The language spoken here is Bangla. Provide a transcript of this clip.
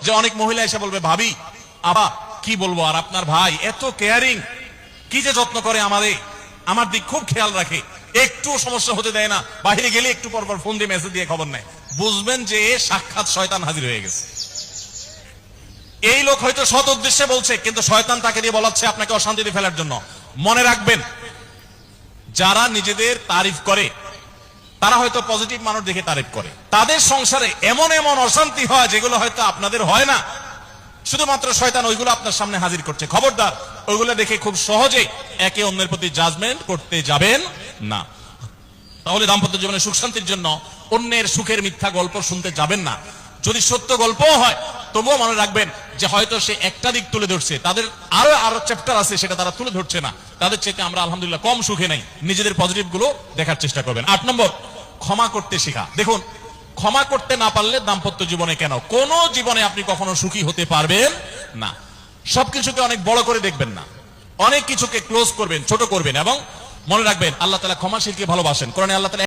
যে অনেক মহিলা এসে বলবে, ভাবি আবা কি বলবো, আর আপনার ভাই এত কেয়ারিং, কি যে যত্ন করে আমাদের, আমার দিক খুব খেয়াল রাখে, একটু সমস্যা হতে দেয় না, বাইরে গেলে একটু পর পর ফোন দিয়ে মেসেজ দিয়ে খবর নেয়। বুঝবেন যে সাক্ষাৎ শয়তান হাজির হয়ে গেছে। এই লোক হয়তো সৎ উদ্দেশ্যে বলছে, কিন্তু শয়তান তাকে দিয়ে বলাচ্ছে আপনাকে অশান্তিতে ফেলার জন্য। মনে রাখবেন, যারা নিজেদের তারিফ করে তারা হয়তো পজিটিভ মানুষ দেখে তারিফ করে, তাদের সংসারে এমন এমন অশান্তি হয় যেগুলো হয়তো আপনাদের হয় না, শুধুমাত্র শয়তান ওইগুলো আপনার সামনে হাজির করছে। খবরদার, ওইগুলো দেখে খুব সহজে একে অন্যের প্রতি জাজমেন্ট করতে যাবেন না। তাহলে দাম্পত্য জীবনে সুখ শান্তির জন্য অন্যের সুখের মিথ্যা গল্প শুনতে যাবেন না। যদি সত্য গল্পও হয় তবুও মনে রাখবেন যে হয়তো সে একটা দিক তুলে ধরছে, তাদের আরো চ্যাপ্টার আছে সেটা তারা তুলে ধরছে না, তাদের চেয়ে আমরা আলহামদুলিল্লাহ কম সুখে নাই। নিজেদের পজিটিভ গুলো দেখার চেষ্টা করবেন। 8 নম্বর, ক্ষমা করতে শেখা। দেখুন, ক্ষমা করতে না পারলে দাম্পত্য জীবনে কেন কোন জীবনে আপনি কখনো সুখী হতে পারবেন না। সবকিছুকে অনেক বড় করে দেখবেন না, অনেক কিছুকে ক্লোজ করবেন, ছোট করবেন, এবং মনে রাখবেন আল্লাহ তাআলা ক্ষমাশীলকে ভালোবাসেন। কোরআনে আল্লাহ তাআলা